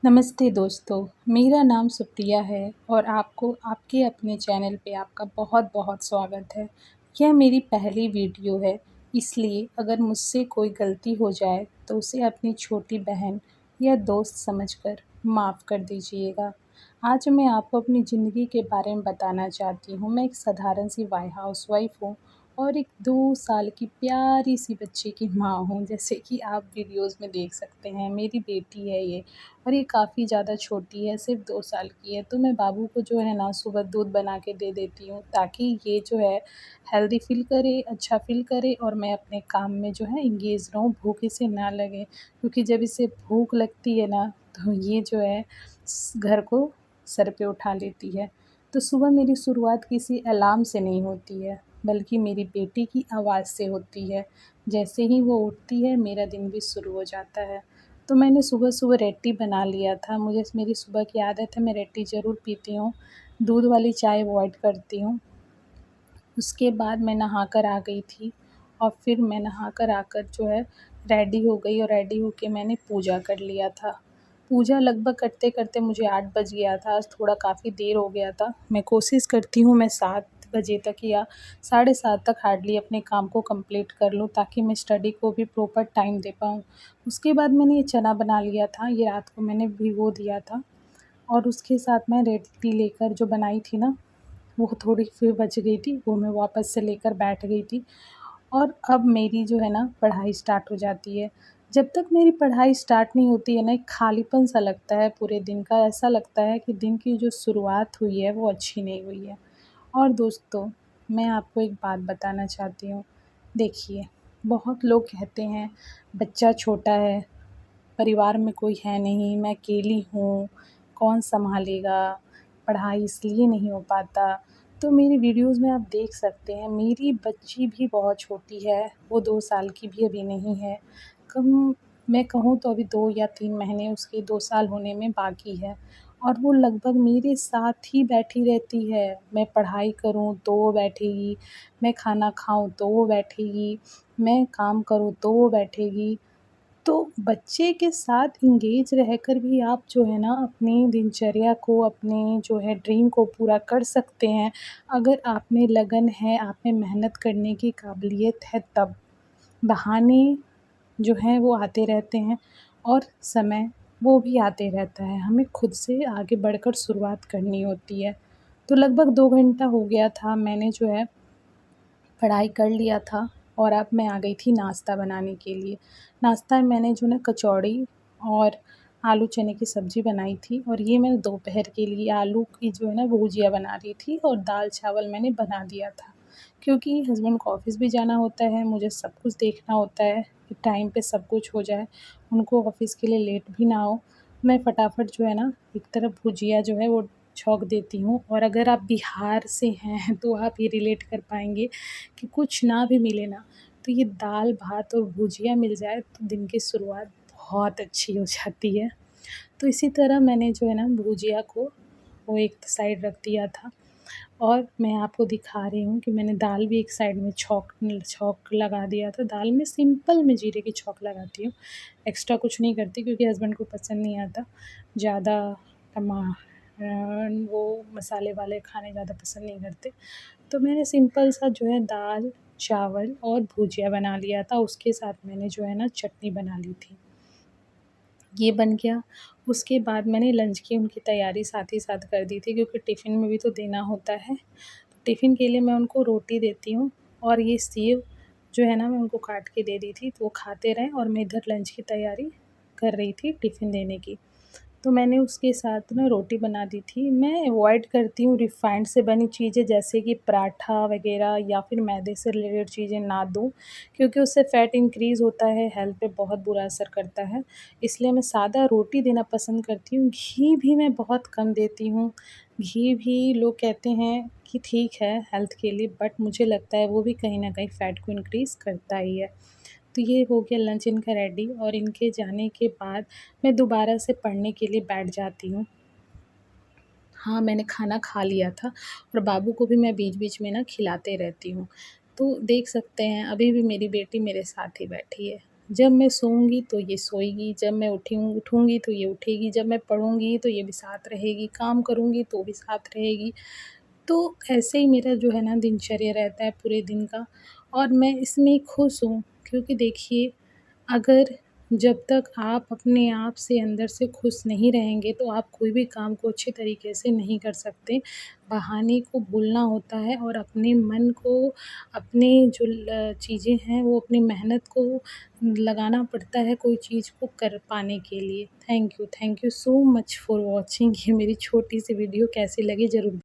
नमस्ते दोस्तों, मेरा नाम सुप्रिया है और आपको आपके अपने चैनल पे आपका बहुत-बहुत स्वागत है। यह मेरी पहली वीडियो है, इसलिए अगर मुझसे कोई गलती हो जाए तो उसे अपनी छोटी बहन या दोस्त समझकर माफ़ कर दीजिएगा। आज मैं आपको अपनी ज़िंदगी के बारे में बताना चाहती हूँ। मैं एक साधारण सी हाउसवाइफ़ हूँ और एक 2 साल की प्यारी-सी बच्ची की माँ हूँ, जैसे कि आप वीडियोज़ में देख सकते हैं। मेरी बेटी है ये और ये काफ़ी ज़्यादा छोटी है, सिर्फ़ 2 साल की है। तो मैं बाबू को जो है ना सुबह दूध बना के दे देती हूँ ताकि ये जो है हेल्दी फ़ील करे, अच्छा फ़ील करे और मैं अपने काम में जो है एंगेज रहूँ, भूख इसे ना लगे। क्योंकि जब इसे भूख लगती है ना तो ये जो है घर को सर पे उठा लेती है। तो सुबह मेरी शुरुआत किसी अलार्म से नहीं होती है, बल्कि मेरी बेटी की आवाज़ से होती है। जैसे ही वो उठती है मेरा दिन भी शुरू हो जाता है। तो मैंने सुबह-सुबह रेड टी बना लिया था। मुझे मेरी सुबह की आदत है, मैं रेड टी ज़रूर पीती हूँ। दूध वाली चाय अवॉइड करती हूँ। उसके बाद मैं नहा कर आ गई थी और फिर मैं नहा कर आकर जो है रेडी हो गई और रेडी होके मैंने पूजा कर लिया था। पूजा लगभग करते-करते मुझे 8 बज गया था, आज थोड़ा काफ़ी देर हो गया था। मैं कोशिश करती हूँ मैं 7 बजे तक या साढ़े 7 तक हार्डली अपने काम को कंप्लीट कर लूँ ताकि मैं स्टडी को भी प्रॉपर टाइम दे पाऊँ। उसके बाद मैंने ये चना बना लिया था, ये रात को मैंने भिगो दिया था और उसके साथ मैं रेड टी लेकर जो बनाई थी ना वो थोड़ी फिर बच गई थी, वो मैं वापस से लेकर बैठ गई थी और अब मेरी जो है ना पढ़ाई स्टार्ट हो जाती है। जब तक मेरी पढ़ाई स्टार्ट नहीं होती है ना, एक खालीपन-सा लगता है पूरे दिन का, ऐसा लगता है कि दिन की जो शुरुआत हुई है, वो अच्छी नहीं हुई है। और दोस्तों, मैं आपको एक बात बताना चाहती हूँ। देखिए, बहुत लोग कहते हैं, बच्चा छोटा है, परिवार में कोई है नहीं, मैं अकेली हूँ, कौन सँभालेगा, पढ़ाई इसलिए नहीं हो पाता। तो मेरी वीडियोज़ में आप देख सकते हैं मेरी बच्ची भी बहुत छोटी है, वो 2 साल की भी अभी नहीं है। कम मैं कहूँ तो अभी 2 या 3 महीने उसके 2 साल होने में बाकी है और वो लगभग मेरे साथ ही बैठी रहती है। मैं पढ़ाई करूँ तो वो बैठेगी, मैं खाना खाऊँ तो वो बैठेगी, मैं काम करूँ तो वो बैठेगी। तो बच्चे के साथ एंगेज रहकर भी आप जो है ना अपनी दिनचर्या को, अपने जो है ड्रीम को पूरा कर सकते हैं, अगर आप में लगन है, आप में मेहनत करने की काबिलियत है तब। बहाने जो हैं वो आते रहते हैं और समय वो भी आते रहता है, हमें खुद से आगे बढ़कर शुरुआत करनी होती है। तो लगभग 2 घंटा हो गया था, मैंने जो है पढ़ाई कर लिया था और अब मैं आ गई थी नाश्ता बनाने के लिए। नाश्ता में मैंने जो ना कचौड़ी और आलू चने की सब्ज़ी बनाई थी और ये मैं दोपहर के लिए आलू की जो है ना भुजिया बना रही थी और दाल-चावल मैंने बना दिया था। क्योंकि हस्बैंड को ऑफ़िस भी जाना होता है, मुझे सब कुछ देखना होता है कि टाइम पे सब कुछ हो जाए, उनको ऑफ़िस के लिए लेट भी ना हो। मैं फटाफट जो है ना एक तरफ भुजिया जो है वो छौंक देती हूँ और अगर आप बिहार से हैं तो आप ये रिलेट कर पाएँगे कि कुछ ना भी मिले ना, तो ये दाल-भात और भुजिया मिल जाए तो दिन की शुरुआत बहुत अच्छी हो जाती है। तो इसी तरह मैंने जो है ना भुजिया को वो एक साइड रख दिया था और मैं आपको दिखा रही हूँ कि मैंने दाल भी एक साइड में छौंक लगा दिया था। दाल में सिंपल मैं जीरे की छौंक लगाती हूँ, एक्स्ट्रा कुछ नहीं करती क्योंकि हस्बैंड को पसंद नहीं आता। ज़्यादा टमा वो मसाले वाले खाने ज़्यादा पसंद नहीं करते। तो मैंने सिंपल सा जो है दाल, चावल और भुजिया बना लिया था, उसके साथ मैंने जो है ना चटनी बना ली थी। ये बन गया, उसके बाद मैंने लंच की उनकी तैयारी साथ ही साथ कर दी थी क्योंकि टिफ़िन में भी तो देना होता है। तो टिफ़िन के लिए मैं उनको रोटी देती हूँ और ये सेव जो है ना मैं उनको काट के दे दी थी, तो वो खाते रहें और मैं इधर लंच की तैयारी कर रही थी टिफ़िन देने की। तो मैंने उसके साथ ना रोटी बना दी थी। मैं अवॉइड करती हूँ रिफ़ाइंड से बनी चीज़ें जैसे कि पराठा वग़ैरह या फिर मैदे से रिलेटेड चीज़ें ना दूँ, क्योंकि उससे फ़ैट इंक्रीज़ होता है, हेल्थ पे बहुत बुरा असर करता है। इसलिए मैं सादा रोटी देना पसंद करती हूँ। घी भी मैं बहुत कम देती हूँ। घी भी लोग कहते हैं कि ठीक है हेल्थ के लिए, बट मुझे लगता है वो भी कहीं न कहीं फ़ैट को इंक्रीज़ करता ही है। तो ये हो गया लंच इनका रेडी और इनके जाने के बाद मैं दोबारा से पढ़ने के लिए बैठ जाती हूँ। हाँ, मैंने खाना खा लिया था और बाबू को भी मैं बीच-बीच में ना खिलाते रहती हूँ। तो देख सकते हैं अभी भी मेरी बेटी मेरे साथ ही बैठी है। जब मैं सोऊंगी तो ये सोएगी, जब मैं उठूंगी तो ये उठेगी, जब मैं पढ़ूंगी तो ये भी साथ रहेगी, काम करूंगी तो भी साथ रहेगी। तो ऐसे ही मेरा जो है ना दिनचर्या रहता है पूरे दिन का, और मैं इसमें खुश हूँ, क्योंकि देखिए, अगर जब तक आप अपने आप से अंदर से खुश नहीं रहेंगे तो आप कोई भी काम को अच्छे तरीके से नहीं कर सकते। बहाने को भूलना होता है और अपने मन को, अपने जो चीज़ें हैं वो अपनी मेहनत को लगाना पड़ता है कोई चीज़ को कर पाने के लिए। Thank you so much for watching. ये मेरी छोटी सी वीडियो कैसी लगी ज़रूर